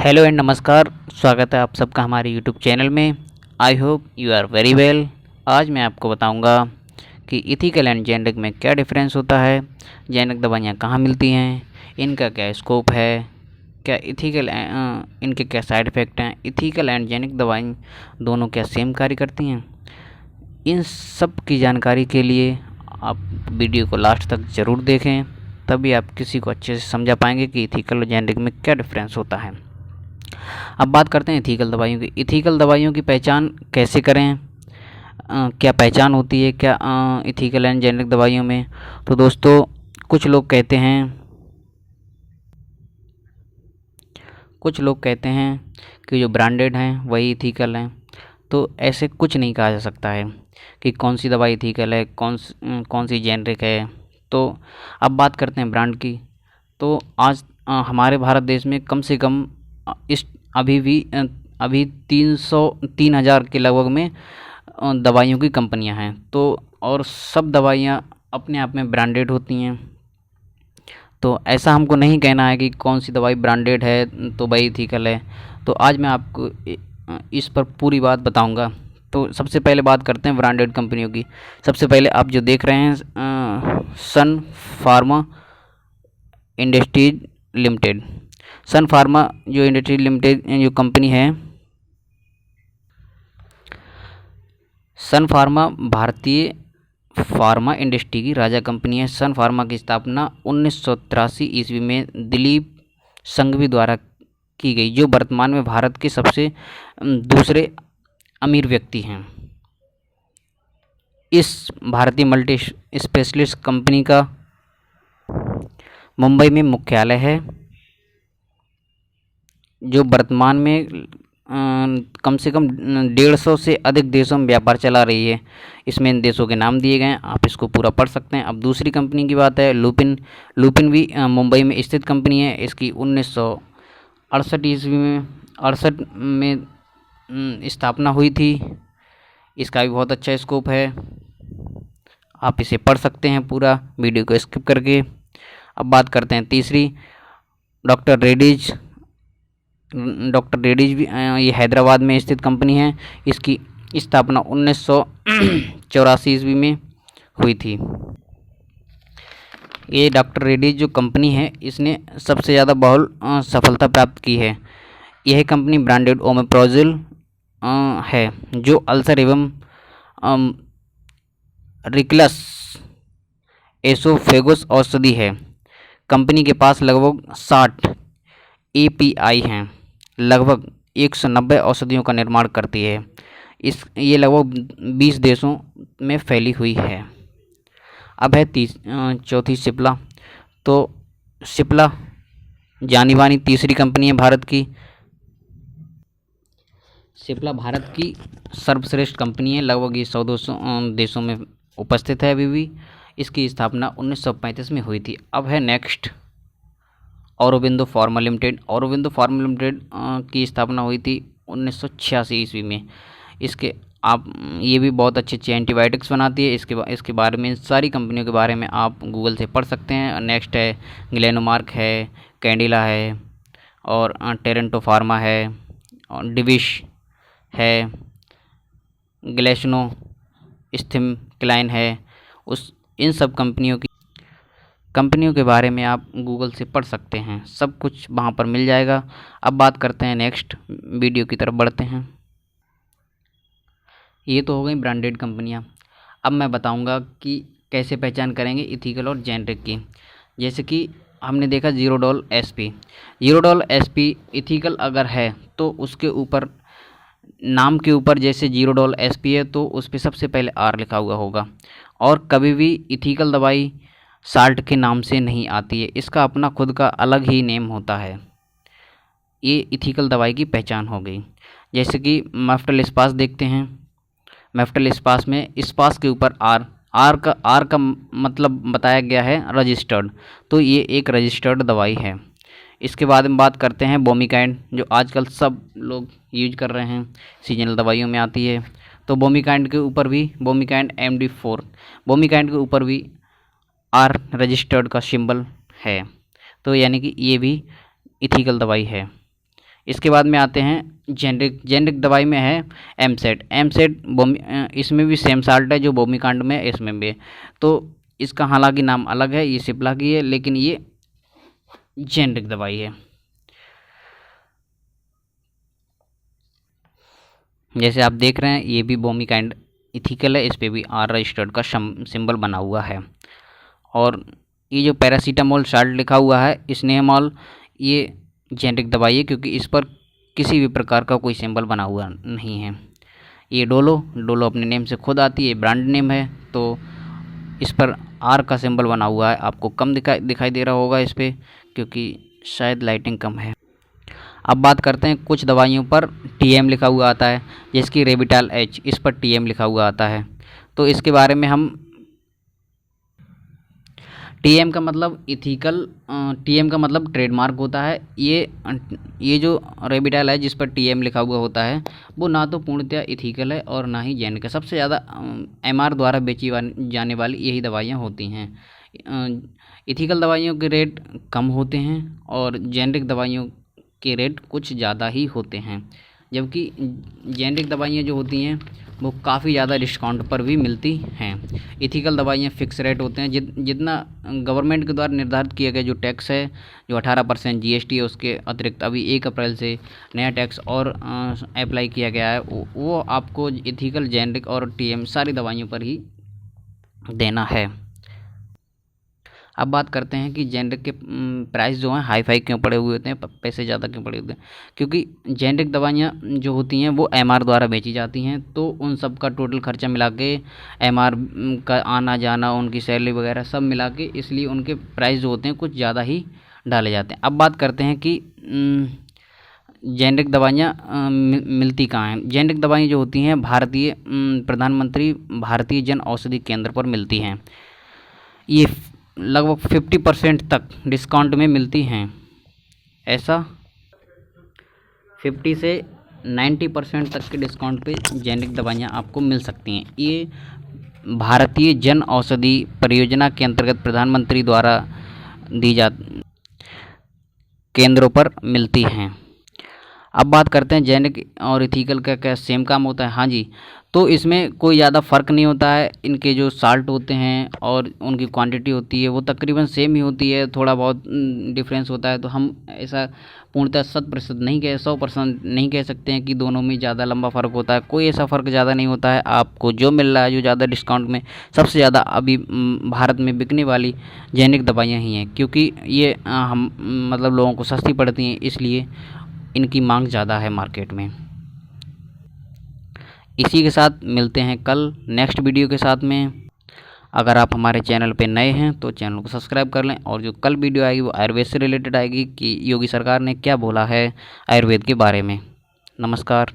Hello and नमस्कार। स्वागत है आप सबका हमारे यूट्यूब चैनल में। I hope you are very well. आज मैं आपको बताऊंगा कि इथिकल एंड जेनेरिक में क्या डिफरेंस होता है, जेनेरिक दवाइयाँ कहाँ मिलती हैं, इनका क्या स्कोप है, क्या इथिकल इनके क्या साइड इफ़ेक्ट हैं, इथिकल एंड जेनेरिक दवाई दोनों क्या सेम कार्य करती हैं। इन सब की जानकारी के लिए आप वीडियो को लास्ट तक ज़रूर देखें, तभी आप किसी को अच्छे से समझा पाएंगे कि इथिकल और जेनेरिक में क्या डिफरेंस होता है। अब बात करते हैं इथिकल दवाइयों की। इथिकल दवाइयों की पहचान कैसे करें, क्या पहचान होती है क्या इथिकल एंड जेनेरिक दवाइयों में। तो दोस्तों, कुछ लोग कहते हैं कि जो ब्रांडेड हैं वही इथिकल हैं। तो ऐसे कुछ नहीं कहा जा सकता है कि कौन सी दवाई इथिकल है, कौन सी जेनेरिक है। तो अब बात करते हैं ब्रांड की। तो आज हमारे भारत देश में कम से कम इस अभी 3,000 के लगभग में दवाइयों की कंपनियां हैं। तो और सब दवाइयां अपने आप में ब्रांडेड होती हैं। तो ऐसा हमको नहीं कहना है कि कौन सी दवाई ब्रांडेड है तो भाई इथिकल है। तो आज मैं आपको इस पर पूरी बात बताऊंगा। तो सबसे पहले बात करते हैं ब्रांडेड कंपनियों की। सबसे पहले आप जो देख रहे हैं सन फार्मा इंडस्ट्रीज लिमिटेड। सन फार्मा जो इंडस्ट्री लिमिटेड जो कंपनी है, सन फार्मा भारतीय फार्मा इंडस्ट्री की राजा कंपनी है। सन फार्मा की स्थापना 1983 ईस्वी में दिलीप संघवी द्वारा की गई, जो वर्तमान में भारत के सबसे दूसरे अमीर व्यक्ति हैं। इस भारतीय मल्टी स्पेशलिस्ट कंपनी का मुंबई में मुख्यालय है, जो वर्तमान में कम से कम 150 से अधिक देशों में व्यापार चला रही है। इसमें इन देशों के नाम दिए गए हैं, आप इसको पूरा पढ़ सकते हैं। अब दूसरी कंपनी की बात है लुपिन भी मुंबई में स्थित कंपनी है। इसकी 1968 ईस्वी में 68 में स्थापना हुई थी। इसका भी बहुत अच्छा स्कोप है, आप इसे पढ़ सकते हैं पूरा वीडियो को स्किप करके। अब बात करते हैं तीसरी, डॉक्टर रेड्डीज भी ये हैदराबाद में स्थित कंपनी है। इसकी स्थापना 1984 ईस्वी में हुई थी। ये डॉक्टर रेड्डीज जो कंपनी है, इसने सबसे ज़्यादा बहुल सफलता प्राप्त की है। यह कंपनी ब्रांडेड ओमेप्रोजिल है, जो अल्सर एवं रिकलस एसोफेगस औषधि है। कंपनी के पास लगभग 60 एपीआई हैं, लगभग 190 औषधियों का निर्माण करती है। ये लगभग 20 देशों में फैली हुई है। अब है चौथी सिप्ला। तो सिप्ला जानी मानी तीसरी कंपनी है भारत की। सिप्ला भारत की सर्वश्रेष्ठ कंपनी है, लगभग ये 100-200 देशों में उपस्थित है अभी भी। इसकी स्थापना 1935 में हुई थी। अब है next Aurobindo pharma limited. Aurobindo pharma limited की स्थापना हुई थी 1986 ईस्वी में। इसके आप ये भी बहुत अच्छे एंटीबायोटिक्स बनाती है। इसके बारे में, सारी कंपनियों के बारे में आप गूगल से पढ़ सकते हैं। नेक्स्ट है ग्लेनोमार्क है, कैंडिला है, और टेरेंटो फार्मा है, और डिविश है, ग्लेशनो स्थिम क्लाइन है। इन सब कंपनियों के बारे में आप गूगल से पढ़ सकते हैं, सब कुछ वहाँ पर मिल जाएगा। अब बात करते हैं नेक्स्ट, वीडियो की तरफ बढ़ते हैं। ये तो हो गई ब्रांडेड कंपनियाँ। अब मैं बताऊंगा कि कैसे पहचान करेंगे इथिकल और जेनेरिक की। जैसे कि हमने देखा जीरोडॉल एसपी इथिकल अगर है तो उसके ऊपर, नाम के ऊपर जैसे जीरोडॉल एसपी है तो उस पर सबसे पहले आर लिखा हुआ होगा। और कभी भी इथिकल दवाई साल्ट के नाम से नहीं आती है, इसका अपना खुद का अलग ही नेम होता है। ये इथिकल दवाई की पहचान हो गई। जैसे कि मैफ्टल इस्पास देखते हैं। मैफ्टल इस्पास में इस्पास के ऊपर आर का मतलब बताया गया है रजिस्टर्ड, तो ये एक रजिस्टर्ड दवाई है। इसके बाद में बात करते हैं बोमिकाइंड, जो आजकल सब लोग यूज कर रहे हैं, सीजनल दवाइयों में आती है। तो बोमिकाइंड के ऊपर भी, बोमिकाइंड MD4, बोमिकाइंड के ऊपर भी आर रजिस्टर्ड का सिंबल है। तो यानी कि ये भी इथिकल दवाई है। इसके बाद में आते हैं जेनरिक दवाई में है एमसेट। इसमें भी सेम साल्ट है जो भूमिकांड में है, इसमें भी। तो इसका हालांकि नाम अलग है, ये सिप्ला की है, लेकिन ये जेनरिक दवाई है। जैसे आप देख रहे हैं ये भी भूमिकांड इथिकल है, इस पे भी आर रजिस्टर्ड का सिंबल बना हुआ है। और ये जो पैरासीटामोल साल्ट लिखा हुआ है, स्नेहमॉल, ये जेनरिक दवाई है क्योंकि इस पर किसी भी प्रकार का कोई सिंबल बना हुआ नहीं है। ये डोलो अपने नेम से खुद आती है, ब्रांड नेम है, तो इस पर आर का सिंबल बना हुआ है। आपको कम दिखाई दे रहा होगा इस पर, क्योंकि शायद लाइटिंग कम है। अब बात करते हैं कुछ दवाइयों पर टीएम लिखा हुआ आता है, जिसकी रेबिटाल एच, इस पर टीएम लिखा हुआ आता है। तो इसके बारे में हम टीएम का मतलब इथिकल, टीएम का मतलब ट्रेडमार्क होता है। ये जो रेबिटाल है जिस पर टीएम लिखा हुआ होता है, वो ना तो पूर्णतः इथिकल है और ना ही जेनरिक है। सबसे ज़्यादा एमआर द्वारा बेची जाने वाली यही दवाइयाँ होती हैं। इथिकल दवाइयों के रेट कम होते हैं और जेनरिक दवाइयों के रेट कुछ ज़्यादा ही होते हैं, जबकि जेनरिक दवाइयाँ जो होती हैं वो काफ़ी ज़्यादा डिस्काउंट पर भी मिलती हैं। इथिकल दवाइयाँ फिक्स रेट होते हैं, जितना गवर्नमेंट के द्वारा निर्धारित किया गया जो टैक्स है, जो 18% जीएसटी है, उसके अतिरिक्त अभी 1 अप्रैल से नया टैक्स और अप्लाई किया गया है, वो आपको इथिकल, जेनरिक और टीएम सारी दवाइयों पर ही देना है। अब बात करते हैं कि जेनरिक के प्राइस जो हैं हाई फाई क्यों पड़े हुए होते हैं, पैसे ज़्यादा क्यों पड़े होते हैं। क्योंकि जेनरिक दवाइयाँ जो होती हैं वो एमआर द्वारा बेची जाती हैं, तो उन सब का टोटल खर्चा मिला के, एमआर का आना जाना, उनकी सैलरी वगैरह सब मिला के, इसलिए उनके प्राइस जो होते हैं कुछ ज़्यादा ही डाले जाते हैं। अब बात करते हैं कि जेनरिक दवाइयाँ मिलती कहाँ हैं। जेनरिक दवाइयाँ जो होती हैं भारतीय प्रधानमंत्री भारतीय जन औषधि केंद्र पर मिलती हैं। ये लगभग 50% तक डिस्काउंट में मिलती हैं। ऐसा 50 से 90% तक के डिस्काउंट पे जेनरिक दवाइयाँ आपको मिल सकती हैं। ये भारतीय जन औषधि परियोजना के अंतर्गत प्रधानमंत्री द्वारा दी जा केंद्रों पर मिलती हैं। अब बात करते हैं जेनरिक और इथिकल का क्या सेम काम होता है। हाँ जी, तो इसमें कोई ज़्यादा फ़र्क नहीं होता है। इनके जो साल्ट होते हैं और उनकी क्वांटिटी होती है वो तकरीबन सेम ही होती है, थोड़ा बहुत डिफरेंस होता है। तो हम ऐसा पूर्णतः 100% नहीं कह 100% नहीं कह सकते हैं कि दोनों में ज़्यादा लंबा फ़र्क होता है। कोई ऐसा फ़र्क ज़्यादा नहीं होता है। आपको जो मिल रहा है, जो ज़्यादा डिस्काउंट में, सबसे ज़्यादा अभी भारत में बिकने वाली जेनरिक दवाइयाँ ही हैं, क्योंकि ये हम मतलब लोगों को सस्ती पड़ती हैं, इसलिए इनकी मांग ज़्यादा है मार्केट में। इसी के साथ मिलते हैं कल नेक्स्ट वीडियो के साथ में। अगर आप हमारे चैनल पे नए हैं तो चैनल को सब्सक्राइब कर लें, और जो कल वीडियो आएगी वो आयुर्वेद से रिलेटेड आएगी कि योगी सरकार ने क्या बोला है आयुर्वेद के बारे में। नमस्कार।